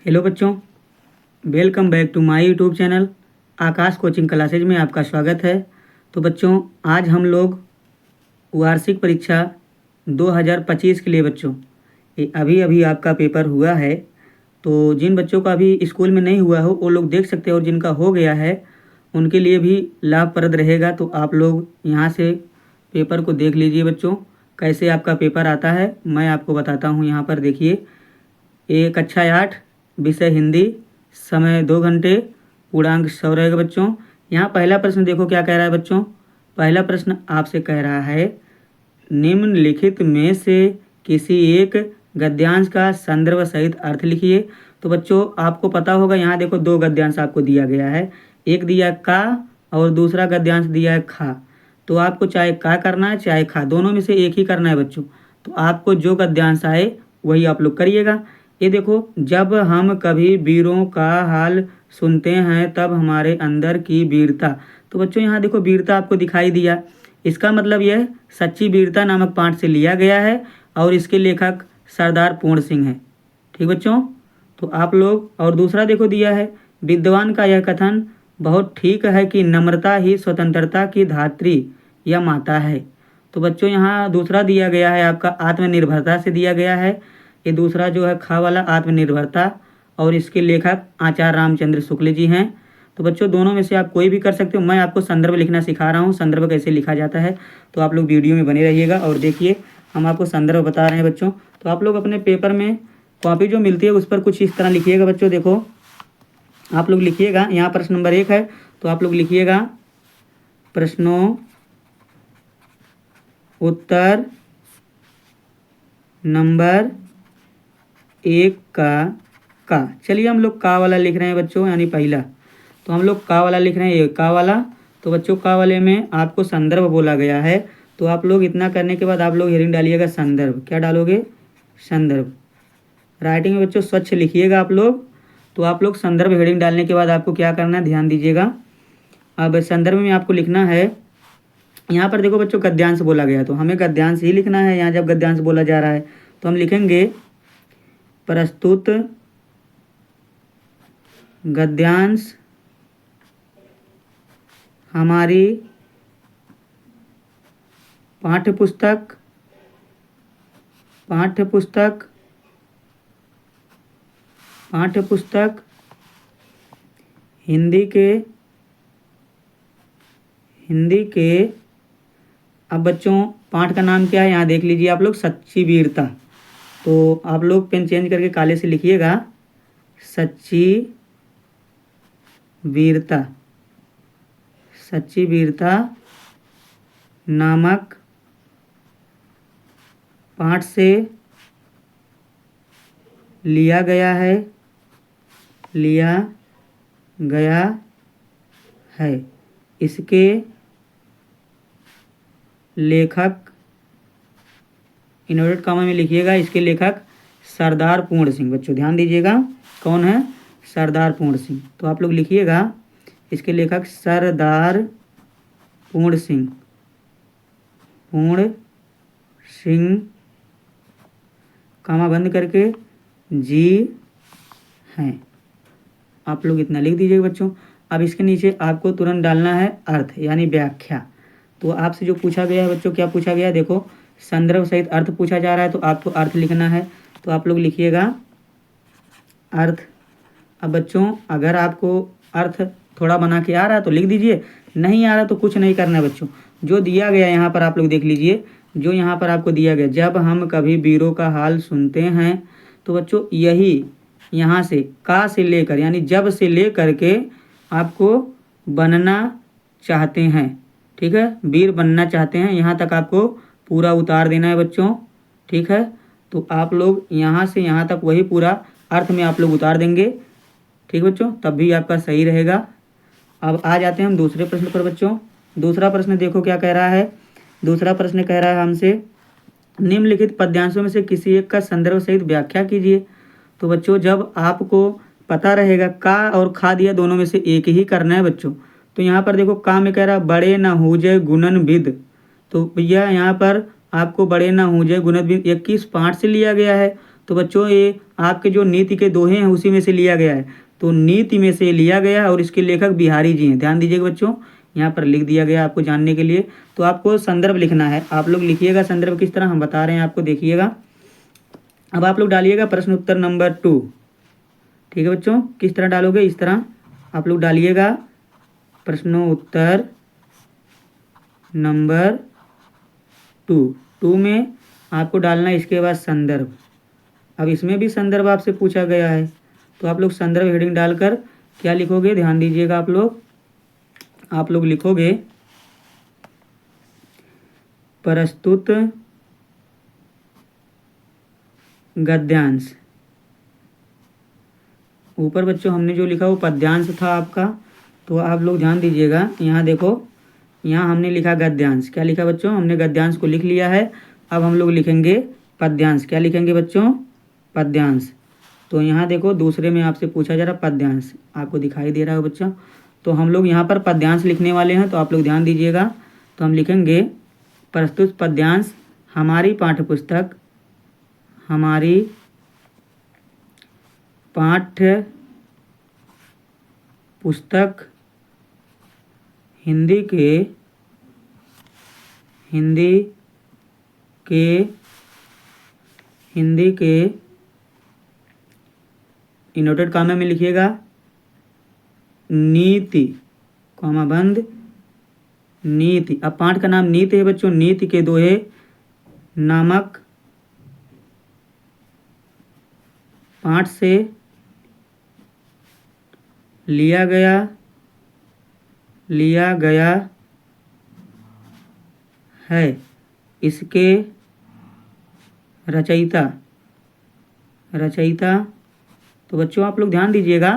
Hello बच्चों, welcome back to my YouTube channel Aakash coaching classes में आपका स्वागत है। तो बच्चों, आज हम लोग वार्षिक परीक्षा 2025 के लिए बच्चों ये अभी अभी आपका पेपर हुआ है। तो जिन बच्चों का अभी स्कूल में नहीं हुआ हो वो लोग देख सकते हैं, और जिनका हो गया है उनके लिए भी लाभप्रद रहेगा। तो आप लोग यहाँ से पेपर को देख लीजिए बच्चों, कैसे आपका पेपर आता है मैं आपको बताता हूँ। यहाँ पर देखिए, एक कक्षा 8 विषय हिंदी, समय 2 घंटे, पूर्णांक 100 रहेगा बच्चों। यहाँ पहला प्रश्न देखो क्या कह रहा है बच्चों। पहला प्रश्न आपसे कह रहा है, निम्नलिखित में से किसी एक गद्यांश का संदर्भ सहित अर्थ लिखिए। तो बच्चों आपको पता होगा, यहाँ देखो 2 गद्यांश आपको दिया गया है, एक दिया का और दूसरा गद्यांश दिया है खा। तो आपको चाहे का करना है चाहे खा, दोनों में से एक ही करना है बच्चों। तो आपको जो गद्यांश आए वही आप लोग करिएगा। ये देखो, जब हम कभी वीरों का हाल सुनते हैं तब हमारे अंदर की वीरता। तो बच्चों यहाँ देखो वीरता आपको दिखाई दिया, इसका मतलब यह सच्ची वीरता नामक पाठ से लिया गया है और इसके लेखक सरदार पूर्ण सिंह हैं। ठीक बच्चों, तो आप लोग, और दूसरा देखो दिया है, विद्वान का यह कथन बहुत ठीक है कि नम्रता ही स्वतंत्रता की धात्री या माता है। तो बच्चों यहाँ दूसरा दिया गया है आपका आत्मनिर्भरता से दिया गया है। ये दूसरा जो है खा वाला आत्मनिर्भरता, और इसके लेखक आचार्य रामचंद्र शुक्ल जी हैं। तो बच्चों दोनों में से आप कोई भी कर सकते हो। मैं आपको संदर्भ लिखना सिखा रहा हूँ, संदर्भ कैसे लिखा जाता है। तो आप लोग वीडियो में बने रहिएगा और देखिए, हम आपको संदर्भ बता रहे हैं बच्चों। तो आप लोग अपने पेपर में कॉपी जो मिलती है उस पर कुछ इस तरह लिखिएगा बच्चों। देखो आप लोग लिखिएगा, यहाँ प्रश्न नंबर 1 है, तो आप लोग लिखिएगा प्रश्नों उत्तर नंबर 1 का। चलिए हम लोग का वाला लिख रहे हैं बच्चों, यानी पहला। तो हम लोग का वाला लिख रहे हैं, ये का वाला। तो बच्चों का वाले में आपको संदर्भ बोला गया है। तो आप लोग इतना करने के बाद आप लोग हेडिंग डालिएगा संदर्भ। क्या डालोगे? संदर्भ। राइटिंग में बच्चों स्वच्छ लिखिएगा आप लोग। तो आप लोग संदर्भ हेडिंग डालने के बाद आपको क्या करना है, ध्यान दीजिएगा। अब संदर्भ में आपको लिखना है, यहाँ पर देखो बच्चों गद्यांश बोला गया, तो हमें गद्यांश ही लिखना है। यहाँ जब गद्यांश बोला जा रहा है तो हम लिखेंगे प्रस्तुत गद्यांश हमारी पाठ्यपुस्तक हिंदी के अब बच्चों पाठ का नाम क्या है यहाँ देख लीजिए आप लोग, सच्ची वीरता। तो आप लोग पेन चेंज करके काले से लिखिएगा सच्ची वीरता नामक पाठ से लिया गया है। इसके लेखक, इन्वर्टेड कॉमा में लिखिएगा, इसके लेखक सरदार पूर्ण सिंह। बच्चों ध्यान दीजिएगा, कौन है? सरदार पूर्ण सिंह। तो आप लोग लिखिएगा इसके लेखक सरदार पूर्ण सिंह कॉमा बंद करके जी हैं। आप लोग इतना लिख दीजिएगा बच्चों। अब इसके नीचे आपको तुरंत डालना है अर्थ, यानी व्याख्या। तो आपसे जो पूछा गया है बच्चों, क्या पूछा गया है? देखो संदर्भ सहित अर्थ पूछा जा रहा है, तो आपको अर्थ लिखना है। तो आप लोग लिखिएगा अर्थ। अब बच्चों अगर आपको अर्थ थोड़ा बना के आ रहा है तो लिख दीजिए, नहीं आ रहा तो कुछ नहीं करना है बच्चों। जो दिया गया यहाँ पर आप लोग देख लीजिए, जो यहाँ पर आपको दिया गया, जब हम कभी वीरों का हाल सुनते हैं। तो बच्चों यही यहाँ से का से लेकर, यानी जब से लेकर के आपको बनना चाहते हैं, ठीक है, वीर बनना चाहते हैं, यहाँ तक आपको पूरा उतार देना है बच्चों। ठीक है, तो आप लोग यहाँ से यहाँ तक वही पूरा अर्थ में आप लोग उतार देंगे। ठीक बच्चों, तब भी आपका सही रहेगा। अब आ जाते हैं हम दूसरे प्रश्न पर बच्चों। दूसरा प्रश्न देखो क्या कह रहा है। दूसरा प्रश्न कह रहा है हमसे, निम्नलिखित पद्यांशों में से किसी एक का संदर्भ सहित व्याख्या कीजिए। तो बच्चों जब आपको पता रहेगा का और खा दिया, दोनों में से एक ही करना है बच्चों। तो यहाँ पर देखो का में कह रहा बड़े न हुजे गुणन विद। तो भैया यहाँ पर आपको बड़े न हुजे गुणन विद 21 पाठ से लिया गया है। तो बच्चों ये आपके जो नीति के दोहे हैं उसी में से लिया गया है। तो नीति में से लिया गया है और इसके लेखक बिहारी जी हैं। ध्यान दीजिएगा बच्चों, यहाँ पर लिख दिया गया आपको जानने के लिए। तो आपको संदर्भ लिखना है, आप लोग लिखिएगा संदर्भ किस तरह हम बता रहे हैं आपको, देखिएगा। अब आप लोग डालिएगा प्रश्न उत्तर नंबर 2। ठीक है बच्चों, किस तरह डालोगे, इस तरह आप लोग डालिएगा प्रश्नोत्तर नंबर 2 में आपको डालना है इसके बाद संदर्भ। अब इसमें भी संदर्भ आपसे पूछा गया है, तो आप लोग संदर्भ हेडिंग डालकर क्या लिखोगे, ध्यान दीजिएगा आप लोग लिखोगे प्रस्तुत गद्यांश। ऊपर बच्चों हमने जो लिखा वो पद्यांश था आपका, तो आप लोग ध्यान दीजिएगा, यहाँ देखो, यहाँ हमने लिखा गद्यांश। क्या लिखा बच्चों, हमने गद्यांश को लिख लिया है। अब हम लोग लिखेंगे पद्यांश। क्या लिखेंगे बच्चों, पद्यांश। तो यहाँ देखो दूसरे में आपसे पूछा जा रहा पद्यांश, आपको दिखाई दे रहा है बच्चों। तो हम लोग यहाँ पर पद्यांश लिखने वाले हैं, तो आप लोग ध्यान दीजिएगा। तो हम लिखेंगे प्रस्तुत पद्यांश हमारी पाठ्य पुस्तक हिंदी के इनवर्टेड कॉमा में लिखिएगा नीति, कॉमा बंद, नीति। अब पाठ का नाम नीति है बच्चों। नीति के दोहे नामक पाठ से लिया गया है। इसके रचयिता। तो बच्चों आप लोग ध्यान दीजिएगा,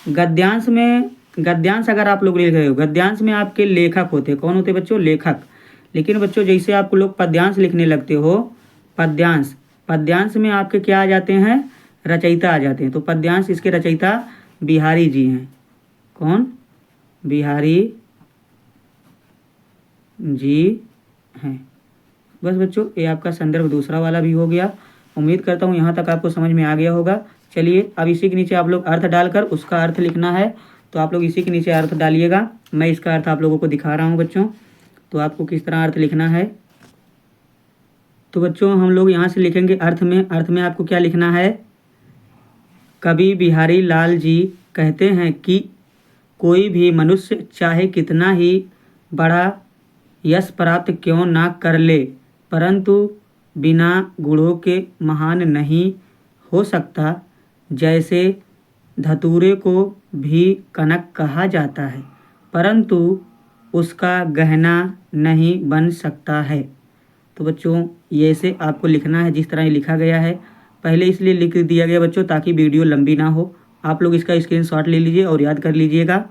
गद्यांश अगर आप लोग लिख रहे हो, गद्यांश में आपके लेखक होते हैं। कौन होते हैं बच्चों, लेखक। लेकिन बच्चों जैसे आप लोग पद्यांश लिखने लगते हो, पद्यांश में आपके क्या आ जाते हैं, रचयिता आ जाते हैं। तो पद्यांश इसके रचयिता बिहारी जी हैं। कौन, बिहारी जी हैं। बस बच्चों ये आपका संदर्भ दूसरा वाला भी हो गया। उम्मीद करता हूँ यहाँ तक आपको समझ में आ गया होगा। चलिए अब इसी के नीचे आप लोग अर्थ डालकर उसका अर्थ लिखना है। तो आप लोग इसी के नीचे अर्थ डालिएगा। मैं इसका अर्थ आप लोगों को दिखा रहा हूँ बच्चों, तो आपको किस तरह अर्थ लिखना है। तो बच्चों हम लोग यहाँ से लिखेंगे अर्थ में आपको क्या लिखना है, कवि बिहारी लाल जी कहते हैं कि कोई भी मनुष्य चाहे कितना ही बड़ा यश प्राप्त क्यों ना कर ले, परंतु बिना गुणों के महान नहीं हो सकता। जैसे धतूरे को भी कनक कहा जाता है, परंतु उसका गहना नहीं बन सकता है। तो बच्चों ये से आपको लिखना है जिस तरह ये लिखा गया है। पहले इसलिए लिख दिया गया बच्चों ताकि वीडियो लंबी ना हो। आप लोग इसका स्क्रीनशॉट ले लीजिए और याद कर लीजिएगा।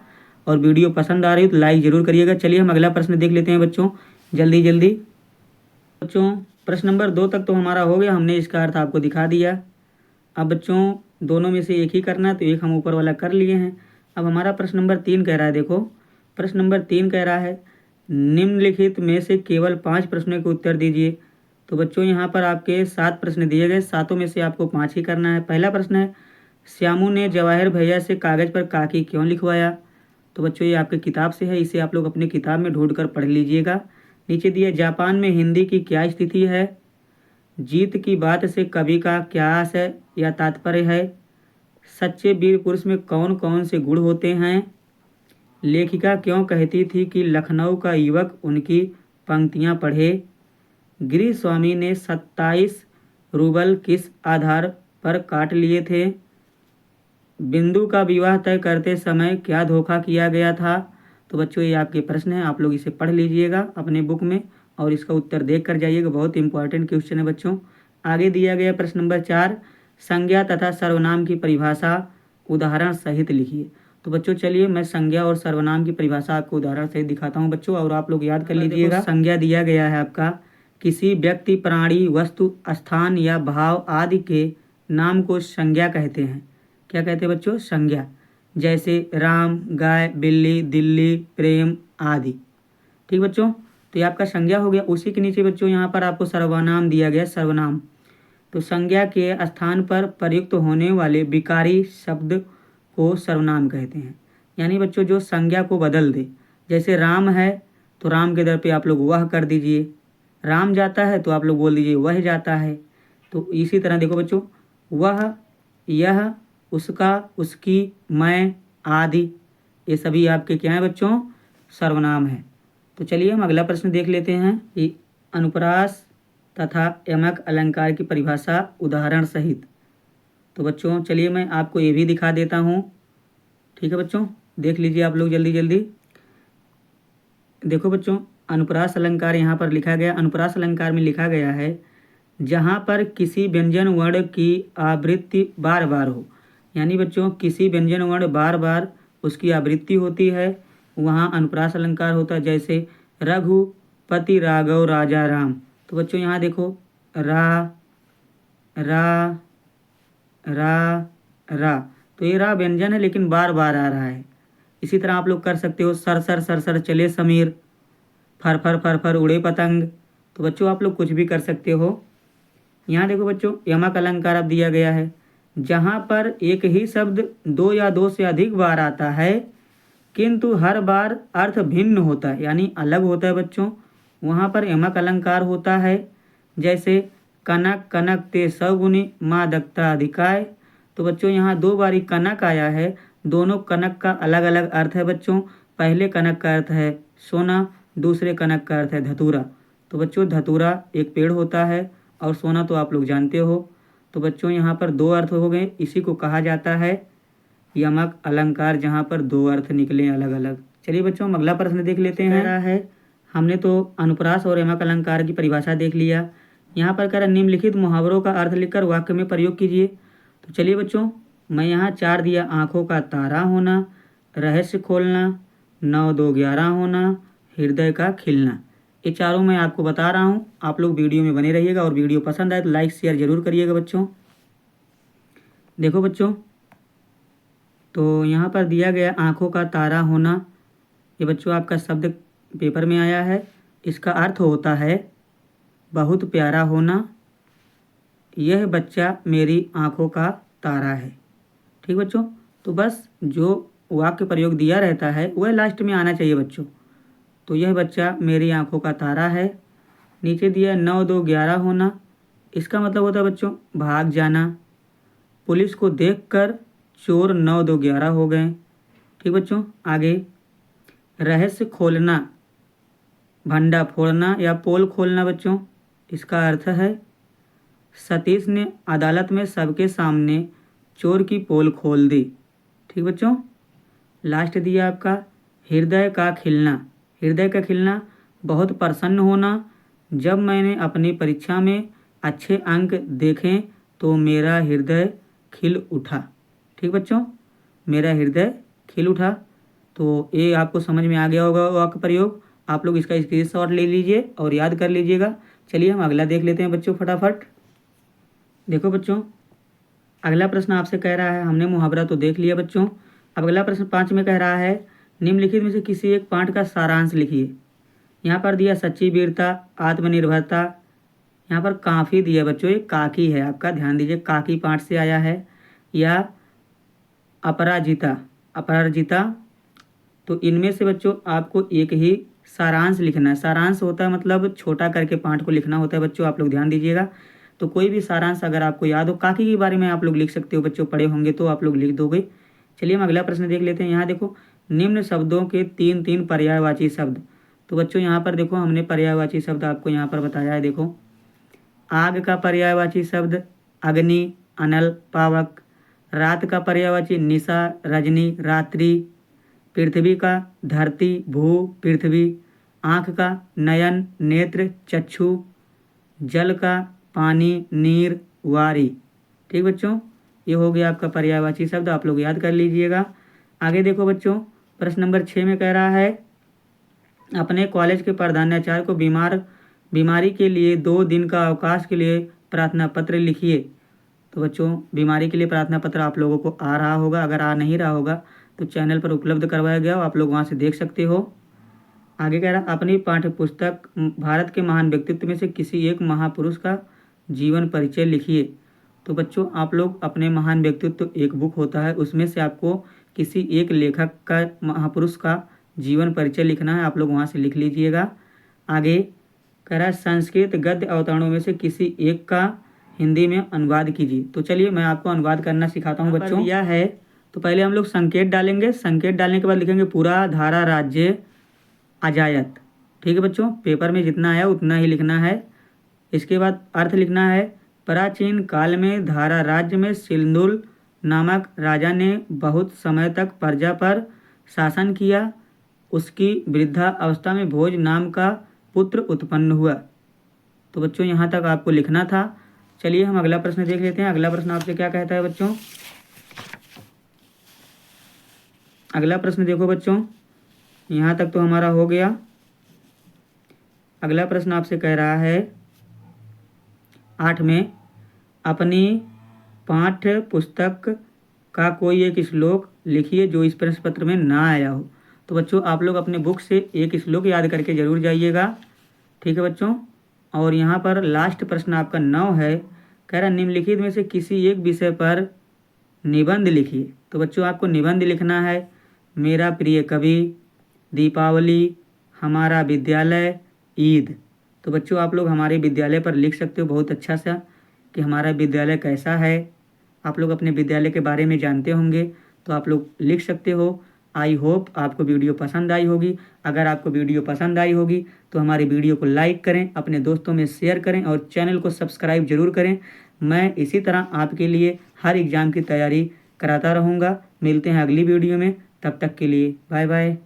और वीडियो पसंद आ रही हो तो लाइक ज़रूर करिएगा। चलिए हम अगला प्रश्न देख लेते हैं बच्चों, जल्दी। बच्चों प्रश्न नंबर 2 तक तो हमारा हो गया, हमने इसका अर्थ आपको दिखा दिया। अब बच्चों दोनों में से एक ही करना है, तो एक हम ऊपर वाला कर लिए हैं। अब हमारा प्रश्न नंबर 3 कह रहा है, देखो प्रश्न नंबर 3 कह रहा है निम्नलिखित में से केवल 5 प्रश्नों के उत्तर दीजिए। तो बच्चों यहाँ पर आपके 7 प्रश्न दिए गए, 7 में से आपको 5 ही करना है। पहला प्रश्न है श्यामू ने जवाहिर भैया से कागज़ पर काकी क्यों लिखवाया। तो बच्चों ये आपके किताब से है, इसे आप लोग अपने किताब में ढूंढ कर पढ़ लीजिएगा। नीचे दिया जापान में हिंदी की क्या स्थिति है, जीत की बात से कवि का क्या आशय या तात्पर्य है, सच्चे वीर पुरुष में कौन कौन से गुण होते हैं, लेखिका क्यों कहती थी कि लखनऊ का युवक उनकी पंक्तियां पढ़े, गिरी स्वामी ने 27 रूबल किस आधार पर काट लिए थे, बिंदु का विवाह तय करते समय क्या धोखा किया गया था। तो बच्चों ये आपके प्रश्न हैं, आप लोग इसे पढ़ लीजिएगा अपने बुक में और इसका उत्तर देख कर जाइएगा। बहुत इंपॉर्टेंट क्वेश्चन है बच्चों। आगे दिया गया प्रश्न नंबर 4 संज्ञा तथा सर्वनाम की परिभाषा उदाहरण सहित लिखिए। तो बच्चों चलिए मैं संज्ञा और सर्वनाम की परिभाषा आपको उदाहरण सहित दिखाता हूँ बच्चों, और आप लोग याद कर लीजिएगा। संज्ञा दिया गया है आपका किसी व्यक्ति, प्राणी, वस्तु, स्थान या भाव आदि के नाम को संज्ञा कहते हैं। क्या कहते हैं बच्चों, संज्ञा। जैसे राम, गाय, बिल्ली, दिल्ली, प्रेम आदि। ठीक बच्चों, तो ये आपका संज्ञा हो गया। उसी के नीचे बच्चों यहाँ पर आपको सर्वनाम दिया गया। सर्वनाम तो संज्ञा के स्थान पर प्रयुक्त होने वाले विकारी शब्द को सर्वनाम कहते हैं। यानी बच्चों जो संज्ञा को बदल दे, जैसे राम है तो राम के दर पे आप लोग वह कर दीजिए, राम जाता है तो आप लोग बोल दीजिए वह जाता है। तो इसी तरह देखो बच्चों, वह, यह, उसका, उसकी, मैं आदि, ये सभी आपके क्या हैं बच्चों, सर्वनाम है। तो चलिए हम अगला प्रश्न देख लेते हैं कि अनुप्रास तथा यमक अलंकार की परिभाषा उदाहरण सहित। तो बच्चों चलिए मैं आपको ये भी दिखा देता हूँ। ठीक है बच्चों, देख लीजिए आप लोग जल्दी जल्दी। देखो बच्चों, अनुप्रास अलंकार यहाँ पर लिखा गया, अनुप्रास अलंकार में लिखा गया है जहाँ पर किसी व्यंजन वर्ण की आवृत्ति बार बार हो। यानी बच्चों किसी व्यंजन वर्ण बार बार उसकी आवृत्ति होती है, वहाँ अनुप्रास अलंकार होता है। जैसे रघुपति राघव राजा राम। तो बच्चों यहाँ देखो, रा रा रा रा, तो ये रा व्यंजन है लेकिन बार बार आ रहा है। इसी तरह आप लोग कर सकते हो, सर सर सर सर चले समीर, फर फर फर फर उड़े पतंग। तो बच्चों आप लोग कुछ भी कर सकते हो। यहाँ देखो बच्चों, यमक अलंकार अब दिया गया है जहाँ पर एक ही शब्द दो या दो से अधिक बार आता है किंतु हर बार अर्थ भिन्न होता है, यानी अलग होता है बच्चों, वहाँ पर यमक अलंकार होता है। जैसे कनक कनक ते सगुनी मादकता अधिकाय। तो बच्चों यहाँ दो बारी कनक आया है, दोनों कनक का अलग अलग अर्थ है बच्चों। पहले कनक का अर्थ है सोना, दूसरे कनक का अर्थ है धतूरा। तो बच्चों धतूरा एक पेड़ होता है और सोना तो आप लोग जानते हो। तो बच्चों यहाँ पर दो अर्थ हो गए, इसी को कहा जाता है यमक अलंकार, जहाँ पर दो अर्थ निकले अलग अलग। चलिए बच्चों हम अगला प्रश्न देख लेते हैं। रहा है हमने तो अनुप्रास और यमक अलंकार की परिभाषा देख लिया। यहाँ पर कह रहा निम्नलिखित मुहावरों का अर्थ लिखकर वाक्य में प्रयोग कीजिए। तो चलिए बच्चों, मैं यहाँ 4 दिया, आँखों का तारा होना, रहस्य खोलना, 9 2 11 होना, हृदय का खिलना। ये चारों मैं आपको बता रहा हूँ, आप लोग वीडियो में बने रहिएगा और वीडियो पसंद आए तो लाइक शेयर जरूर करिएगा बच्चों। देखो बच्चों, तो यहाँ पर दिया गया आँखों का तारा होना, ये बच्चों आपका शब्द पेपर में आया है। इसका अर्थ होता है बहुत प्यारा होना, यह बच्चा मेरी आँखों का तारा है। ठीक बच्चों, तो बस जो वाक्य प्रयोग दिया रहता है वह लास्ट में आना चाहिए बच्चों। तो यह बच्चा मेरी आँखों का तारा है। नीचे दिया 9 2 11 होना, इसका मतलब होता है बच्चों भाग जाना। पुलिस को देखकर चोर 9 2 11 हो गए। ठीक बच्चों, आगे रहस्य खोलना, भंडा फोड़ना या पोल खोलना बच्चों, इसका अर्थ है सतीश ने अदालत में सबके सामने चोर की पोल खोल दी। ठीक बच्चों, लास्ट दिया आपका हृदय का खिलना। हृदय का खिलना बहुत प्रसन्न होना, जब मैंने अपनी परीक्षा में अच्छे अंक देखे तो मेरा हृदय खिल उठा। ठीक बच्चों, मेरा हृदय खिल उठा। तो ये आपको समझ में आ गया होगा वाक्य प्रयोग। आप लोग इसका स्क्रीनशॉट ले लीजिए और याद कर लीजिएगा। चलिए हम अगला देख लेते हैं बच्चों फटाफट। देखो बच्चों, अगला प्रश्न आपसे कह रहा है, हमने मुहावरा तो देख लिया बच्चों, अब अगला प्रश्न 5 में कह रहा है निम्नलिखित में से किसी एक पाठ का सारांश लिखिए। यहाँ पर दिया सच्ची वीरता, आत्मनिर्भरता, यहाँ पर काफ़ी दिया बच्चों, ये काकी है आपका, ध्यान दीजिए काकी पाठ से आया है, या अपराजिता, अपराजिता। तो इनमें से बच्चों आपको एक ही सारांश लिखना है। सारांश होता है मतलब छोटा करके पाठ को लिखना होता है बच्चों, आप लोग ध्यान दीजिएगा। तो कोई भी सारांश अगर आपको याद हो, काकी के बारे में आप लोग लिख सकते हो बच्चों, पढ़े होंगे तो आप लोग लिख दोगे। चलिए हम अगला प्रश्न देख लेते हैं। यहाँ देखो निम्न शब्दों के 3 पर्यायवाची शब्द। तो बच्चों यहाँ पर देखो हमने पर्यायवाची शब्द आपको यहाँ पर बताया है। देखो आग का पर्यायवाची शब्द अग्नि, अनल, पावक। रात का पर्यायवाची निशा, रजनी, रात्रि। पृथ्वी का धरती, भू, पृथ्वी। आँख का नयन, नेत्र, चक्षु। जल का पानी, नीर, वारी। ठीक बच्चों, ये हो गया आपका पर्यायवाची शब्द, आप लोग याद कर लीजिएगा। आगे देखो बच्चों, प्रश्न नंबर 6 में कह रहा है अपने कॉलेज के प्रधानाचार्य को बीमारी के लिए 2 दिन का अवकाश के लिए प्रार्थना पत्र लिखिए। तो बच्चों बीमारी के लिए प्रार्थना पत्र आप लोगों को आ रहा होगा, अगर आ नहीं रहा होगा तो चैनल पर उपलब्ध करवाया गया हो, आप लोग वहाँ से देख सकते हो। आगे कह रहा अपनी पाठ्य पुस्तक भारत के महान व्यक्तित्व में से किसी एक महापुरुष का जीवन परिचय लिखिए। तो बच्चों आप लोग अपने महान व्यक्तित्व एक बुक होता है, उसमें से आपको किसी एक लेखक का, महापुरुष का जीवन परिचय लिखना है। आप लोग वहाँ से लिख लीजिएगा। आगे कह रहा है संस्कृत गद्य अवतरणों में से किसी एक का हिंदी में अनुवाद कीजिए। तो चलिए मैं आपको अनुवाद करना सिखाता हूँ बच्चों। यह है तो पहले हम लोग संकेत डालेंगे। संकेत डालने के बाद लिखेंगे पूरा धारा राज्य अजायत। ठीक है बच्चों, पेपर में जितना आया उतना ही लिखना है। इसके बाद अर्थ लिखना है प्राचीन काल में धारा राज्य में सिंधुल नामक राजा ने बहुत समय तक प्रजा पर शासन किया। उसकी वृद्धा अवस्था में भोज नाम का पुत्र उत्पन्न हुआ। तो बच्चों यहाँ तक आपको लिखना था। चलिए हम अगला प्रश्न देख लेते हैं। अगला प्रश्न आपसे क्या कहता है बच्चों। अगला प्रश्न देखो बच्चों, यहाँ तक तो हमारा हो गया। अगला प्रश्न आपसे कह रहा है 8 में अपनी पाठ्य पुस्तक का कोई एक श्लोक लिखिए जो इस प्रश्न पत्र में ना आया हो। तो बच्चों आप लोग अपने बुक से एक श्लोक याद करके जरूर जाइएगा। ठीक है बच्चों, और यहाँ पर लास्ट प्रश्न आपका 9 है। कह रहा निम्नलिखित में से किसी एक विषय पर निबंध लिखिए। तो बच्चों आपको निबंध लिखना है मेरा प्रिय कवि, दीपावली, हमारा विद्यालय, ईद। तो बच्चों आप लोग हमारे विद्यालय पर लिख सकते हो बहुत अच्छा सा कि हमारा विद्यालय कैसा है। आप लोग अपने विद्यालय के बारे में जानते होंगे तो आप लोग लिख सकते हो। आई होप आपको वीडियो पसंद आई होगी। अगर आपको वीडियो पसंद आई होगी तो हमारी वीडियो को लाइक करें, अपने दोस्तों में शेयर करें और चैनल को सब्सक्राइब जरूर करें। मैं इसी तरह आपके लिए हर एग्ज़ाम की तैयारी कराता रहूँगा। मिलते हैं अगली वीडियो में, तब तक के लिए बाय बाय।